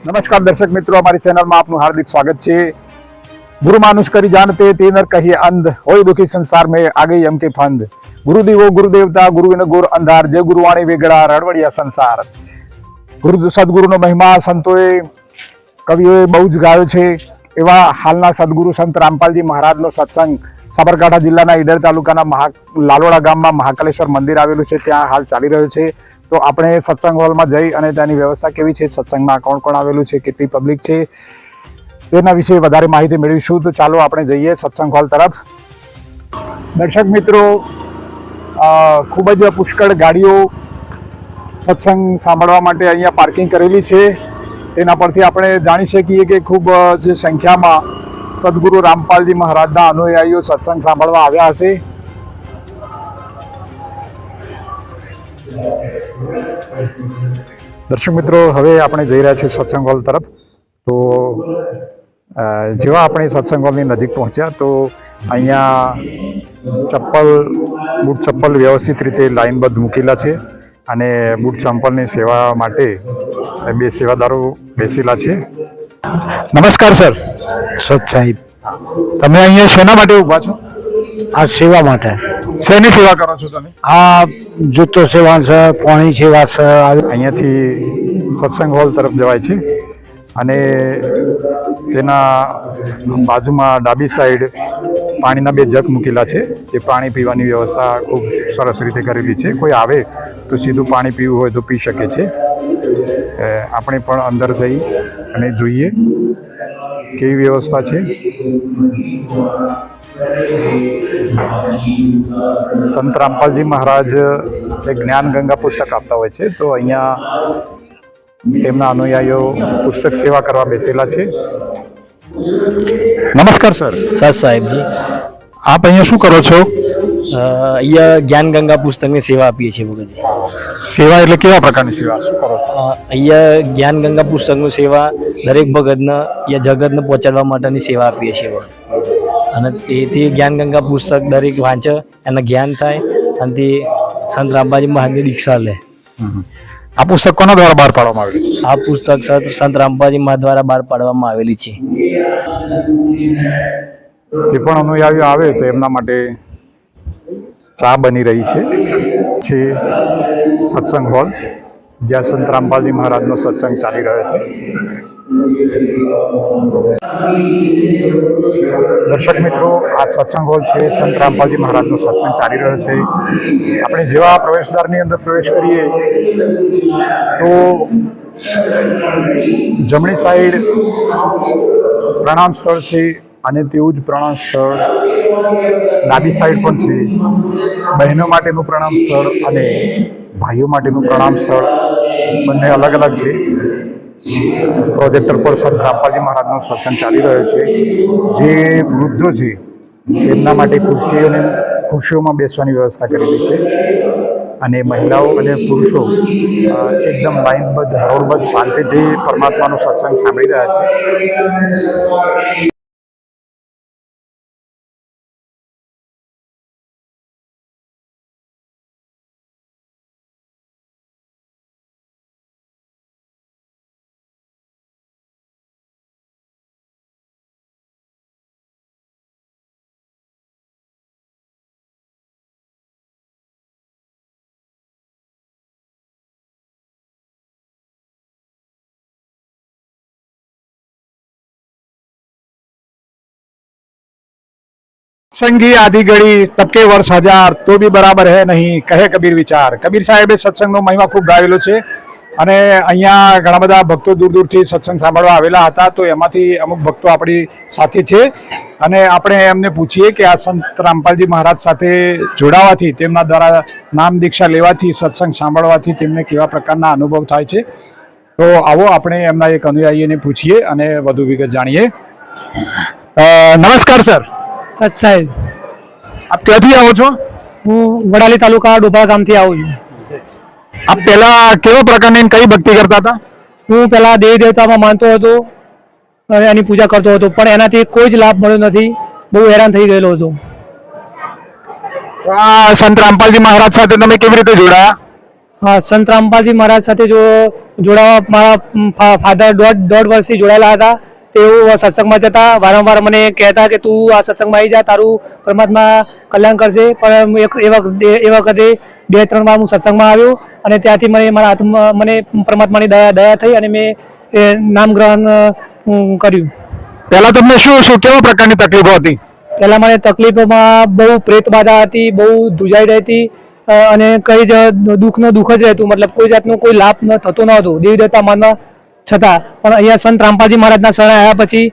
नमस्कार दर्शक मित्रों, हमारी चैनल में आपનું हार्दिक स्वागत છે। गुरु मानुष करी जानते ते नर कहिए अंध, होय दुखी संसार में आ गई यम के फंद। गुरु देवो गुरु देवता गुरु विन गुर अंधार, जय गुरुवाणी वेगड़ा रड़वड़िया संसार। गुरु सदगुरुનો મહિમા સંતોએ કવિઓએ બહુ જ ગાયો છે। એવા હાલના સદગુરુ સંત રામપાલજી મહારાજનો સત્સંગ સાબરકાંઠા જિલ્લાના ઈડર તાલુકાના લાલોડા ગામમાં મહાકાલેશ્વર મંદિર આવેલું છે, ત્યાં હાલ ચાલી રહ્યો છે। તો આપણે સત્સંગ હોલમાં જઈ અને ત્યાંની વ્યવસ્થા કેવી છે, સત્સંગમાં કોણ કોણ આવેલું છે, કેટલી પબ્લિક છે, તેના વિશે વધારે માહિતી મેળવીશું। તો ચાલો આપણે જઈએ સત્સંગ હોલ તરફ। દર્શક મિત્રો, ખૂબ જ પુષ્કળ ગાડીઓ સત્સંગ સાંભળવા માટે અહીંયા પાર્કિંગ કરેલી છે। તેના પરથી આપણે જાણી શકીએ કે ખૂબ જ સંખ્યામાં સદગુરુ રામપાલજી મહારાજના અનુયાયીઓ સત્સંગ સાંભળવા આવ્યા હશે। દર્શક મિત્રો, હવે આપણે જઈ રહ્યા છીએ સત્સંગ હોલ તરફ। તો જેવા આપણે સત્સંગ હોલની નજીક પહોંચ્યા તો અહીંયા બૂટ ચપ્પલ વ્યવસ્થિત રીતે લાઇનબદ્ધ મૂકેલા છે અને બૂટ ચંપલની સેવા માટે બે સેવાદારો બેસેલા છે। નમસ્કાર સર। સત સાહેબ, તમે અહીંયા શેના માટે ઊભા છો? આ સેવા માટે। શેની સેવા કરો છો તમે? આ જૂતો સેવા છે, પાણી સેવા છે। અહીંયાથી સત્સંગ હોલ તરફ જવાય છે અને તેના બાજુમાં ડાબી સાઈડ પાણીના બે જગ મૂકેલા છે, જે પાણી પીવાની વ્યવસ્થા ખૂબ સરસ રીતે કરેલી છે। કોઈ આવે તો સીધું પાણી પીવું હોય તો પી શકે છે। આપણે પણ અંદર જઈ અને જોઈએ કેવી વ્યવસ્થા છે। સંત રામપાલજી મહારાજ એક જ્ઞાન ગંગા પુસ્તક આપતા હોય છે, તો અહીંયા તેમના અનુયાયીઓ પુસ્તક સેવા કરવા બેસેલા છે। નમસ્કાર સર। સત સાહેબજી, આપ અહીંયા શું કરો છો? અહીંયા જ્ઞાન ગંગા પુસ્તકની સેવા આપીએ છીએ ભગતજી। સેવા એટલે કેવા પ્રકારની સેવા, શું કરો છો? અહીંયા જ્ઞાન ગંગા પુસ્તકની સેવા દરેક ભગતને या જગતને પહોંચાડવા માટેની સેવા આપીએ છીએ અને એથી જ્ઞાન ગંગા પુસ્તક દરેક વાંચે, એને જ્ઞાન થાય અને તે સંત રામપાલજી મહારાજની દીક્ષા લે। આ પુસ્તક કોના દ્વારા બહાર પાડવામાં આવેલી છે? આ પુસ્તક સંત રામપાલજી મહારાજ દ્વારા બહાર પાડવામાં આવેલી છે। જે પણ અનુયાયીઓ આવે તો એમના માટે ચા બની રહી છે સત્સંગ હોલ, જ્યાં સંત રામપાલજી મહારાજનો સત્સંગ ચાલી રહ્યો છે। દર્શક મિત્રો, આ સત્સંગ હોલ છે, સંત રામપાલજી મહારાજનો સત્સંગ ચાલી રહ્યો છે। આપણે જેવા પ્રવેશદ્વારની અંદર પ્રવેશ કરીએ તો જમણી સાઈડ પ્રણામ સ્થળ છે અને તેવું જ પ્રણામ સ્થળ ડાબી સાઈડ પણ છે। બહેનો માટેનું પ્રણામ સ્થળ અને ભાઈઓ માટેનું પ્રણામ સ્થળ બંને અલગ અલગ છે। પ્રોજેક્ટર પર સંત રામપાલજી મહારાજનો સત્સંગ ચાલી રહ્યો છે। જે વૃદ્ધો છે તેમના માટે ખુરશીઓમાં બેસવાની વ્યવસ્થા કરેલી છે અને મહિલાઓ અને પુરુષો એકદમ લાઇનબદ્ધ હરોળબદ્ધ શાંતિથી પરમાત્માનો સત્સંગ સાંભળી રહ્યા છે। सत्संगी आदि घड़ी तब के वर्ष हजार तो भी बराबर है नहीं, कहे कबीर विचार। कबीर साहेबे सत्संगનો મહિમા ખૂબ ગાવેલો છે અને અહીંયા ઘણા બધા ભક્તો દૂર દૂરથી સત્સંગ સાંભળવા આવેલા હતા। તો એમાંથી અમુક ભક્તો આપણી સાથે છે અને આપણે એમને પૂછીએ કે આ સંત રામપાલજી મહારાજ સાથે જોડાવાથી, તેમના દ્વારા નામ દીક્ષા લેવાથી, સત્સંગ સાંભળવાથી તેમને કેવા પ્રકારના અનુભવ થાય છે। તો આવો આપણે એમના એક અનુયાયીને પૂછીએ અને વધુ વિગત જાણીએ। નમસ્કાર સર। સત સાહેબ, આપ ક્યાંથી આવો છો? હું વડાલી તાલુકા ડોભા ગામથી આવું છું। આપ પહેલા કેવા પ્રકારની કઈ ભક્તિ કરતા હતા? હું પહેલા દેવી દેવતામાં માનતો હતો અને એની પૂજા કરતો હતો, પણ એનાથી કોઈ જ લાભ મળ્યો નથી। બહુ હેરાન થઈ ગયેલો હતો। તો આ સંત રામપાલજી મહારાજ સાથે તમે કેવી રીતે જોડાયા? હા, સંત રામપાલજી મહારાજ સાથે જોડાવા મારા ફાધર દોઢ વર્ષથી જોડાયેલા હતા. તેઓ સત્સંગમાં જતા વારંવાર મને કહેતા કે તું આ સત્સંગમાં આવી જા, તારું પરમાત્મા કલ્યાણ કરશે. પણ એ વખતે 2-3 વાર હું સત્સંગમાં આવ્યો અને ત્યાંથી મારા હાથમાં મને પરમાત્માની દયા થઈ અને મેં નામ ગ્રહણ કર્યું. પહેલા તમને શું કેવા પ્રકારની તકલીફો હતી? પહેલાં મને તકલીફોમાં બહુ પ્રેત બાધા હતી, બહુ ધ્રુજાઈ રહેતી અને કઈ જ દુઃખ જ રહેતું. મતલબ કોઈ જાતનો કોઈ લાભ થતો ન હતો દેવી દેવતા માનવા છતાં. પણ અહીંયા સંત રામપાલજી મહારાજના શરણે આવ્યા પછી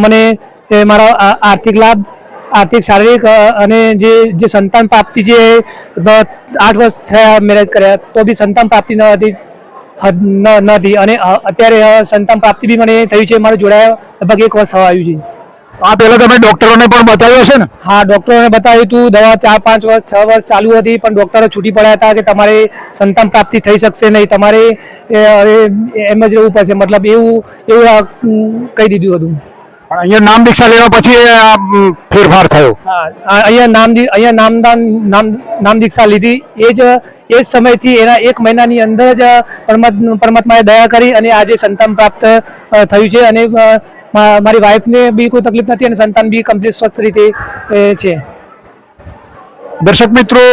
મને મારા આર્થિક લાભ, આર્થિક, શારીરિક અને જે સંતાન પ્રાપ્તિ, જે 8 વર્ષ થયા મેરેજ કર્યા તો બી સંતાન પ્રાપ્તિ નથી અને અત્યારે સંતાન પ્રાપ્તિ બી મને થયું છે. મારું જોડાયા લગભગ 1 વર્ષ થવા આવ્યું છે. આ પહેલા તમે ડોક્ટરોને પણ બતાવ્યો છે ને? હા, ડોક્ટરોને બતાવ્યું હતું. દવા 4-5 વર્ષ 6 વર્ષ ચાલુ હતી, પણ ડોક્ટરો છૂટી પડ્યા હતા કે તમારે સંતાન પ્રાપ્તિ થઈ શકશે નહીં, તમારે એમ જ રહેવું પડશે. મતલબ એવું કહી દીધું હતું. પણ અહીંયા નામ દીક્ષા લેવા પછી ફેરફાર થયો. હા, અહીંયા નામ દીક્ષા લીધી. એ જ સમયથી એના 1 મહિનાની અંદર જ પરમાત્માએ દયા કરી અને આજે સંતાન પ્રાપ્ત થયું છે. અને મારી વાઈફને બી કોઈ તકલીફ નથી અને સંતાન બી કમ્પ્લીટ સ્વસ્થ રીતે છે. દર્શક મિત્રો,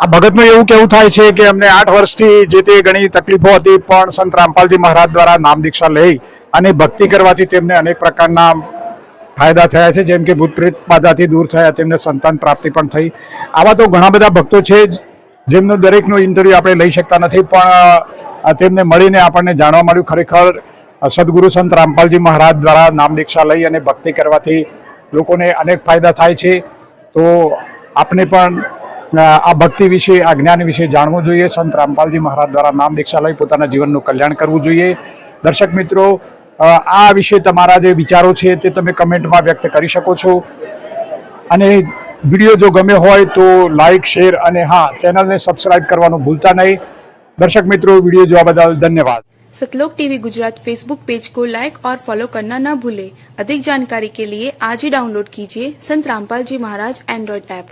આ ભગતનું એવું કેવું થાય છે કે અમને 8 વર્ષથી જે તે ઘણી તકલીફો હતી, પણ સંત રામપાલજી મહારાજ દ્વારા નામ દીક્ષા લઈ અને ભક્તિ કરવાથી તેમને અનેક પ્રકારના ફાયદા થયા છે. જેમ કે ભૂત પ્રેત બાધાથી દૂર થયા, તેમને સંતાન પ્રાપ્તિ પણ થઈ. આવા તો ઘણા બધા ભક્તો છે જેમનો દરેકનો ઇન્ટરવ્યૂ આપણે લઈ શકતા નથી, પણ તેમને મળીને આપણને જાણવા મળ્યું ખરેખર સદગુરુ સંત રામપાલજી મહારાજ દ્વારા નામ દીક્ષા લઈ અને ભક્તિ કરવાથી લોકોને અનેક ફાયદા થાય છે. તો આપણે પણ આ ભક્તિ વિશે, આ જ્ઞાન વિશે જાણવું જોઈએ. સંત રામપાલજી મહારાજ દ્વારા નામ દીક્ષા લઈ પોતાના જીવનનું કલ્યાણ કરવું જોઈએ. દર્શક મિત્રો, આ વિશે તમારા જે વિચારો છે તે તમે કમેન્ટમાં વ્યક્ત કરી શકો છો. અને વિડીયો જો ગમ્યો હોય તો લાઈક, શેર અને હા, ચેનલને સબસ્ક્રાઇબ કરવાનું ભૂલતા नहीं। दर्शक मित्रों, वीडियो જોવા બદલ धन्यवाद। सतलोक टीवी गुजरात फेसबुक पेज को लाइक और फॉलो करना न भूलें। अधिक जानकारी के लिए आज ही डाउनलोड कीजिए संत रामपाल जी महाराज एंड्रॉइड ऐप।